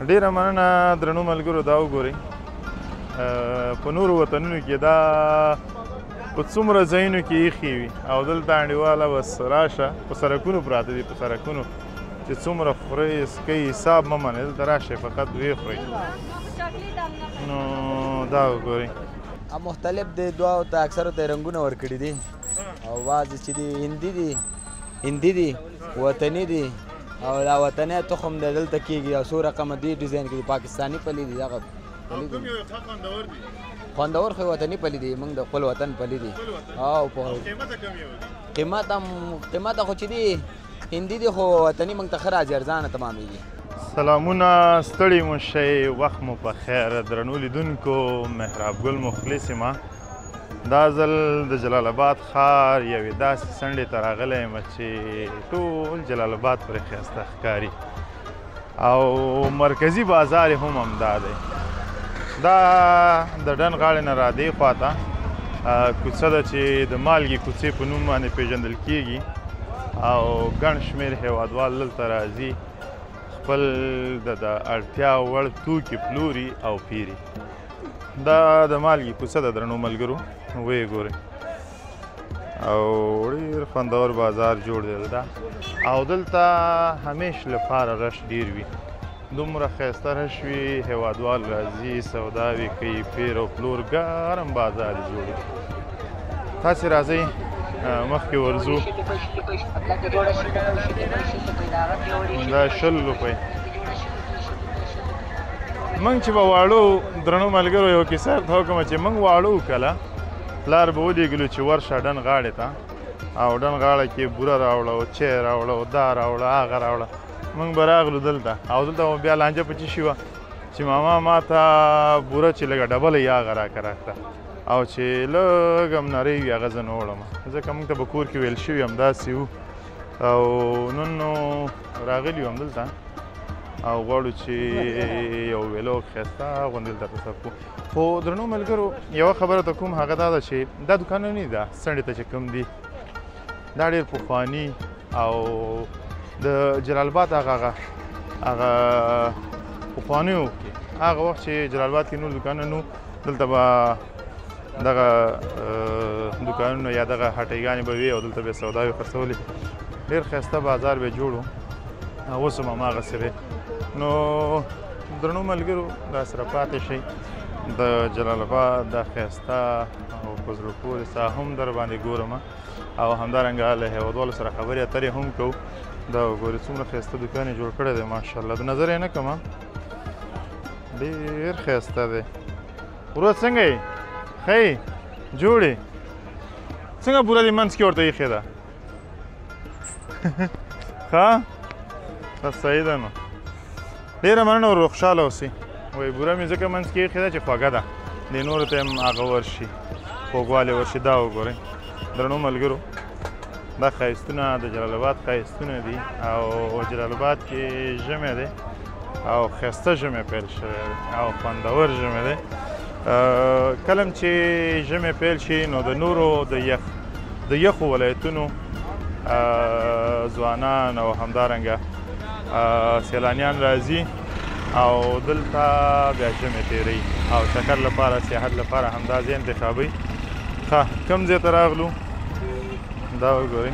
ډېره مننه درنو ملګرو. دا وګورئ په نورو وطنونو کې دا په څومره ځایونو کې ایښي وي او دلته انډیواله بس راشه په سړکونو پراته دي، په سړکونو چې څومره خورئ څکئ حساب مه منئ، دلته راشئ فقط ویې خورئ. نو دا وګورئ مختلف دی، دواړو ته اکثرو ته یې رنګونه ورکړي دي او بعضې چې دي هندي دي وطني دي او دا وطني تخم دی دلته کېږي او څو رقمه دي ډیزاین کې دي پاکستاني پلي دي. دغه خوندور خو وطني پلي دي، موږ د خپل وطن پلي دي. او په قیمت خو چې دي هندي دي خو وطني موږ ته ښه راځي، ارزانه تمامېږي. سلامونه، ستړي مو شئ، وخت مو په خیر. درنو لیدونکو محراب ګل مخلص یم. دا ځل د جلال آباد ښار یوې داسې څنډې ته راغلی یم چې ټول جلال آباد پرې ښایسته ښکاري او مرکزي بازار یې هم همدا دی. دا د ډن غاړې نه را دې خواته کوڅه ده چې د مالګې کوڅې په نوم باندې پېژندل کېږي او ګڼ شمېر هېوادوال دلته راځي، خپل د اړتیا وړ توکي پلوري او پیري. دا د مالګې کوڅه ده درنو ملګرو، ویې ګورئ او ډېر خوندور بازار جوړ دی دلته او دلته همیش لپاره رش ډېر وي، دومره ښایسته رش وي، هېوادوال راځي، سوداوې کوي، پیر او پلور، ګرم بازار یې جوړ دی. تاسې راځئ مخکې ورځو. دا 20 روپۍ. موږ چې به واړو درنو ملګرو یو کیسه درته وکړم چې موږ واړو کله پلار به ولېږلو چې ورشه ډن غاړې ته او ډن غاړه کې بوره راوړه او چای راوړه او دا راوړه هغه راوړه. موږ به راغلو دلته او دلته به بیا لانجه په څه شي وه چې ماما ما ته بوره چې لږه ډبله یې هغه راکړه او چې لږ هم نری وي هغه زه نه وړم، ځکه موږ ته به کور کې ویل شوي همداسې وو او نن نو راغلي یو همدلته او غواړو چې یو ویلوګ ښایسته غوندې دلته تصرف کړو. خو درنو ملګرو یوه خبره ته کوم هغه دا ده چې دا دوکانونه نه دي، دا څنډې ته چې کوم دي دا ډېر پخواني او د جلال آباد هغه پخوانیو کې هغه وخت چې جلال آباد کې نور دوکانونه نو دلته به دغه دوکانونه یا دغه هټۍ به وي او دلته به یې سوداوې خرڅولې. ډېر ښایسته بازار به جوړ و، اوس هم هماغسې دی. نو درنو ملګرو دا سره پاتې شئ، د جلال آباد دا ښایسته او په زړه پورې ساحه هم در باندې ګورم او همدارنګه له هېوادوالو سره خبرې اترې هم کوو. دا وګورئ څومره ښایسته دوکان یې جوړ کړی دی ماشاءالله، د نظر یې نه کړم، ډېر ښایسته دی. ورور څنګه یې؟ ښه یې جوړې؟ څنګه بوره دې منځ کې ورته ایښې ده؟ ښه بس صحیح ده. نو ډېره مننه ورور، خوشحاله اوسئ. وایي بوره مې ځکه منځ کې ایښې ده چې خوږه ده، دې نورو ته هم هغه ورشي، خوږوالی ورشي. دا وګورئ درنو ملګرو دا ښایستونه د جلال آباد ښایستونه دي او جلال آباد کې ژمی دی او ښایسته ژمی پیل شوی دی او خوندور ژمی دی. کله چې ژمی پیل شي نو د نورو د یخو ولایتونو ځوانان او همدارنګه سیلانیان راځي او دلته بیا ژمی تېروي او چکر لپاره سیاحت لپاره همدا ځای انتخابوي. ښه کوم ځای ته راغلو؟ دا وګورئ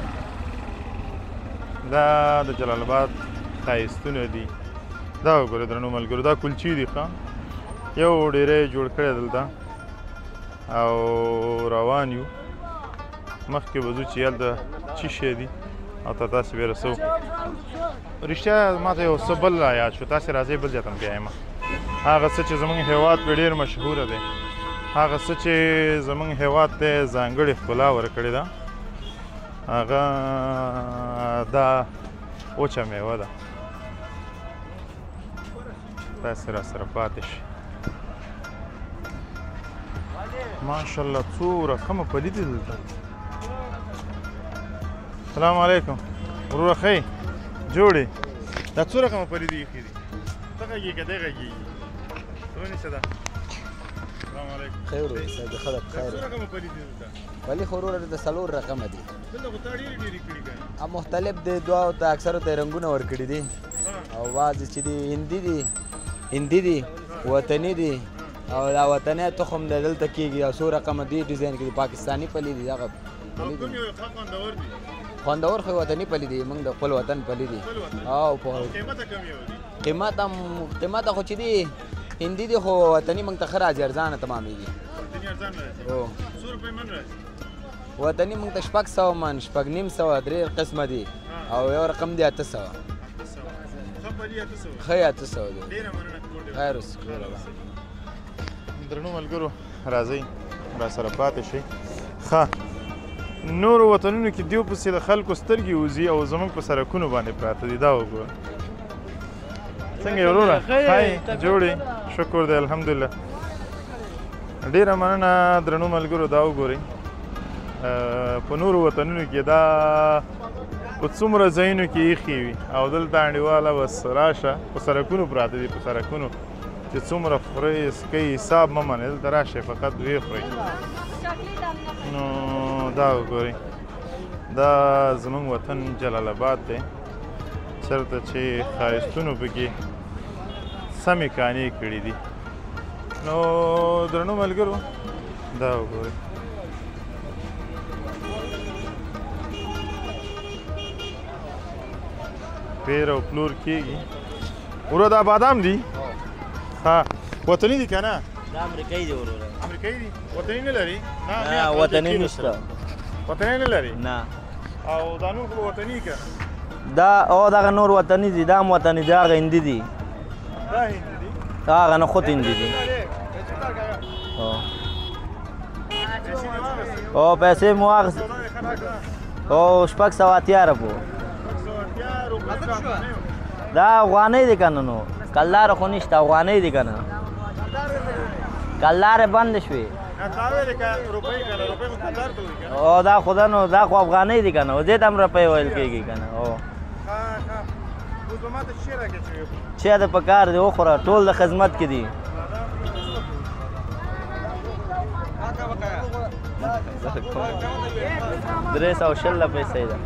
دا د جلال آباد ښایستونه دي. دا وګورئ درنو ملګرو دا کلچې دي، ښه یو ډېری جوړ کړی دلته او روان یو، مخکې به ځو چې هلته څه شی دي او تاسې به یې رسوو. رښتیا ما ته یو څه بل را یاد شو، تاسې راځئ بل ځای ته م بیایم. هغه څه چې زموږ هېواد پرې ډېر مشهوره دی، هغه څه چې زموږ هېواد ته یې ځانګړې ښکلا ورکړې ده، هغه دا وچه میوه ده. تاسې را سره پاتې شئ. ماشاءالله څو رقمه پلي دي دلته. سلام علیکم وروره، ښه یې جوړې؟ دا څو رقمه پلي دي ایښي دي؟ ته غږېږه دی غږېږي ونیسه ده. سلام علیکم. خیر ورور صاحب ښه ده بخیر. څو رقمه پلي دي دلته؟ پلي خو وروره دلته 4 رقمه دي. دلته خو تا ډېرې ډېرې کړي که نه؟ مختلف دی، دواړو ته اکثرو ته یې رنګونه ورکړي دي او بعضې چې دي هندي دي هندي دي وطني دي او دا وطني تخم د دلته کېږي او څو رقمه دي ډیزاین کې پاکستاني پلي دي دغه کوم یو ښه خوندور دي خوندور خو وطني پلي دي موږ د خپل وطن پلي دي او په قیمت کم یو دي قیمت خو چې دي هندي دي خو وطني موږ ته ښه راځي ارزانه تمامېږي وطني ارزان راځي او 100 روپۍ من راځي وطني موږ ته 600 من 650 درې قسمه دي او یو رقم دی 800 ښه پلي 800 ښه 800 دي ډېره مننه کور دې خیر اوسه درنو ملګرو راځئ راسره پاتې شئ ښه نورو وطنونو کې دیو پسې د خلکو سترګې وځي او زموږ په سړکونو باندې پراته دي دا وګوره څنګه یې وروره ښایي جوړې شکر دی الحمدلله ډېره مننه درنو ملګرو دا وګورئ په نورو وطنونو کې دا په څومره ځایونو کې ایښې وي او دلته انډیواله بس راشه په سړکونو پراته دي په سړکونو چې څومره خورئ څکئ حساب مه منئ دلته راشئ فقط ویې خورئ نو دا وګورئ دا زموږ وطن جلال آباد دی چېرته چې ښایستونو پکې سمې کانې کړي دي نو درنو ملګرو دا وګورئ پیر او پلور کېږي وروره دا بادام دي ها وطني دي که نه دا امریکایي دی وروره امریکایي دي وطني نه لري نه وطني نشته وطني نه لري نه او دا نور خو وطني که دا او دغه نور وطني دي دا هم وطني دي هغه هندي دي دا هندي دي هغه نه خود هندي دي او پیسې مو واخیستې او 680 روپو دا افغانۍ دي که نه نو کلداره خو نشته افغانۍ دي که نه کلدارې بندې شوې او دا خدا نو دا خو افغانۍ دي که نه دې ته هم روپۍ ویل کېږي که نه او چې د په کار دی وخوره ټول د خدمت کې دي 300 پیسې ده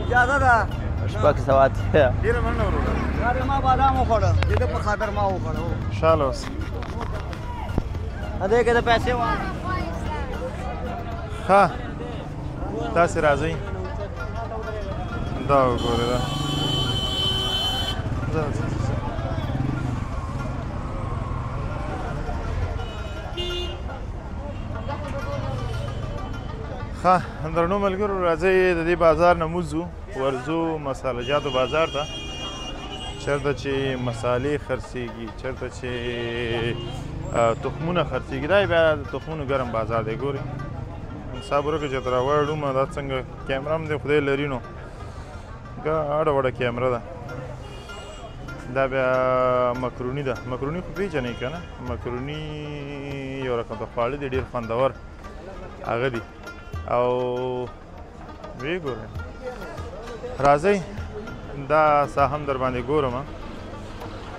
اجازه ده 680 ډېره مننه وروره ما بادام وخوړه د دې په خاطر ما وخوړه خوشحاله اوسه دې کې د پیسې ښه تاسې راځئ دا وګورئ دا ښه درنو ملګرو راځئ د دې بازار نه موځو ورځو مساله جاتو بازار ته چېرته چې مسالې خرڅېږي چېرته چې تخمونه خرڅېږي دا بیا د تخمونو ګرم بازار دی ګورئ حساب وکړئ چې ته راوړم دا څنګه کیمره هم دی خدای لري نو ګاډه وړه کیمره ده دا بیا مکروني ده مکروني خو پېژنئ که نه مکروني یو رقم د خواړه دي ډېر خوندور هغه دي او ویې ګورئ راځئ دا سا هم در باندې ګورم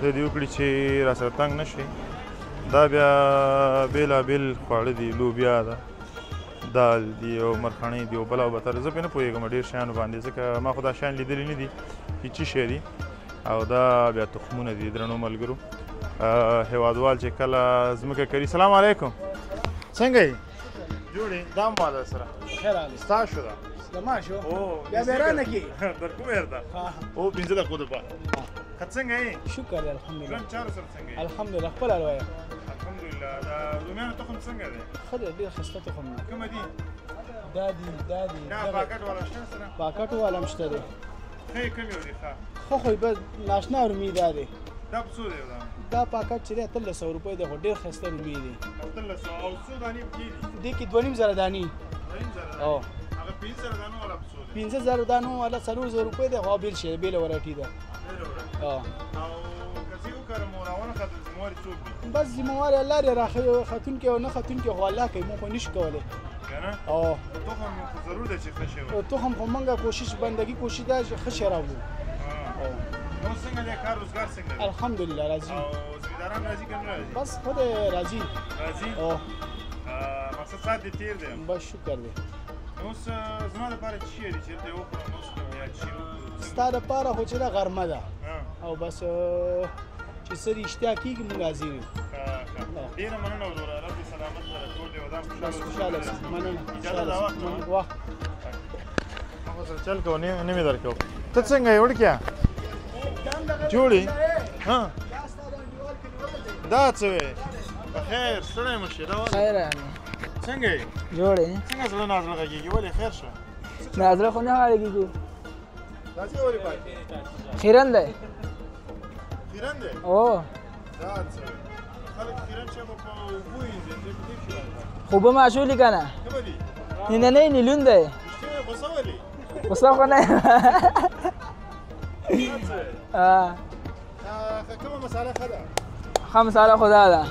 د دې وکړي چې راسره تنګ نه شئ دا بیا بېلابېل خواړه دي لوبیا ده دال دي او مرخڼۍ دي او بل او بتر زه پرې نه پوهېږم ډېر شیانو باندې ځکه ما خو دا شیان لیدلي نه دي چې څه شی دي او دا بیا تخمونه دي درنو ملګرو هېوادوال چې کله ځمکه کري سلام علیکم څنګه یې جوړې دا هم واده سره خیر علي ستا شو ده زما شو او بیا بیرانه کې در کومه هر ده او 15 دقیقو دپاره ښه څنګه یې شکر دی الحمدلله ژوند چارو سره څنګه یې الحمدلله خپل الویه الحمدلله دا رومیانو تخم څنګه دی ښه دی ډېر ښایسته تخم دی کومه دي دا دي دا پاکټ والا شته سره پاکټ والا هم شته دی ښه یې کوم یو دی ښه خو خو بس ناشنا رومي دا دی دا په څو دی دا پاکټ چې دی 1300 روپۍ دی خو ډېر ښایسته رومي دی 1300 او څو دانې پکې دي دې کې 2.5 دانې او هغه 15 دانو والا په څو دی 15000 دانو والا 400 روپۍ دی خو بېل شی بېل ورایټي ده او که زه وکړم او راونه خاطر زمواري څوک دي بس ذمہوار الله لري راخې خاتون کې او نه خاتون کې خو الله کوي مونږ خو نشو کولی کنه او تخم خو ضرور دی چې ښه شی او تخم خو مونږه کوشش بندګي کوشش ده چې ښه شی راوړو نو څنګه دی کار روزګار څنګه دی الحمدلله راضي او زمینداران راضي که نه راضي بس خدای راضي راضي او مقصد ساعت دې تېر دی بس شکر دی اوس زما لپاره څه شی دی چې ته وخورم اوس کوم یا چې ستا دپاره خو چې دا غرمه ده او بس چې څه رښتیا کېږي موږ حاضر یو ډېره مننه وروره رب دې سلامت سره کور دې ودان بس خوشحاله اوسئ مننه اجازه ده وخت وخت هغه سره چل کوو نه مې درکوو ته څنګه یې وړکیه جوړې ها دا څه وې بخیر ستړی مه شې دا خیر یعنې څنګه یې جوړې څنګه زړه نازړه غږېږي ولې خیر شه ناظره خو نه غږېږي دا څه ولې پاتې خیرن دی خیرن دی او دا څه خلک خیرن شي خو په اوبو وینځي دې په دې شي خو به معشولي که نه څه به دي نننی نیلون دی رښتیا غوسه ولې غوسه خو نه کومه مساله ښه ده ښه مساله خو دا ده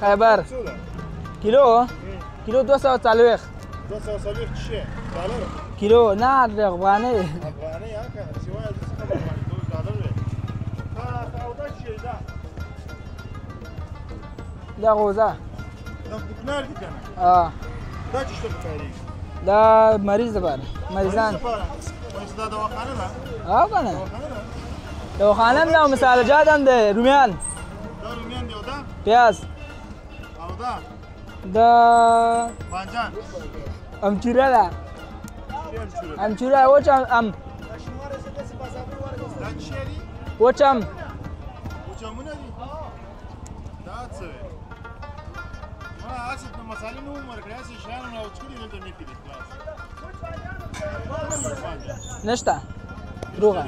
خیبر څو ده کیلو کیلو 240 240 شي ډالر کیلو نه د افغانۍ افغانۍ ها که چې وایه زه څه خبر باندې 2 ډالر دی او دا څه شی ده دا غوزه دا کوکنار دي که نه دا چې شته پکارېږي دا مریض لپاره مریضان دا دواخانه ده او که نه دواخانه ده دواخانه هم ده او مسالجات هم ده رومیان دا رومیان دي او دا پیاز او دا دا بانجان امچوره ده شی امچوره امچوره وچ ام دا چې شی دي وچ ام وچامونه دي دا څه وی ما هسې د مسالې نه وم ورکړی هسې شیان مې راوچکړي دلته مې کړي خلاص نشته دروغه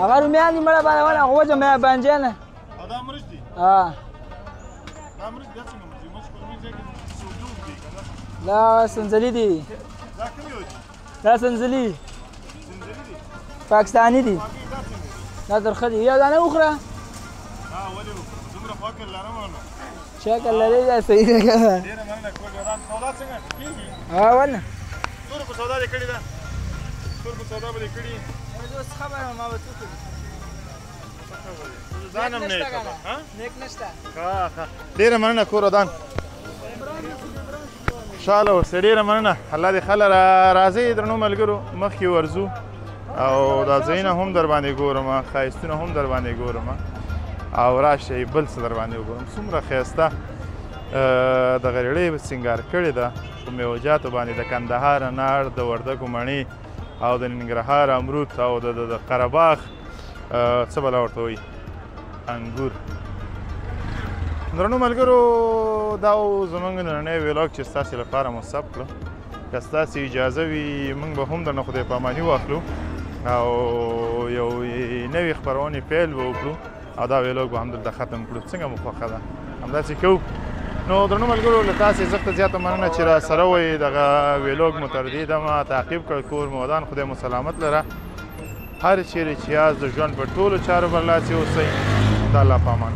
هغه رومیان دي مړه باندې ونه هغه وچ ام بانجان او دا مرچ دي دا مرچ دا څنګه مرچ دي مرچ په کومې ځای کې سوډوم دي که نه دا سنځلي دي دا کوم یو دي دا سنځلي زنځلي دي پاکستاني دي باقي دا څنګه دي دا ترخه دي یو دانه وخوره ولې دومره فکر لرم نو شکل لري دا صحیح ده که نه ډېره مننه کور دې ودان سودا څنګه کېږي ونه څو روپه سودا دې کړې ده څو روپه سودا به دې کړي اوس خبره ما به څه کړو ځان هم نه یې خبر ها نیک نشته ډېره مننه کور ودان خوشحاله اوسئ ډېره مننه الله دې خله راځئ درنو ملګرو مخکې ورځو او دا ځایونه هم در باندې ګورم ښایستونه هم در باندې ګورم او راشئ بل څه در باندې وګورم څومره ښایسته دغه ریړۍ سینګار کړې ده په میوجاتو باندې د کندهار انار د وردګو مڼې او د ننګرهار امرود او د قره باغ څه بله ورته وایي انګور درنو ملګرو دا و زموږ نننی ویلاګ چې ستاسې لپاره مو ثبت کړو که ستاسې اجازه وي موږ به هم درنه خدای پاماني واخلو او یو نوې خپرونې پیل به وکړو او دا ویلاګ به همدلته ختم کړو څنګه مو خوښه ده همداسې کوو نو درنو ملګرو له تاسې زښته زیاته مننه چې را سره وئ دغه ویلاګ مو تر دې دمه تعقیب کړ کور مو ودان خدای مو سلامت لره هر چیرې چې یاست د ژوند په ټولو چارو برلاسي اوسئ د الله په امان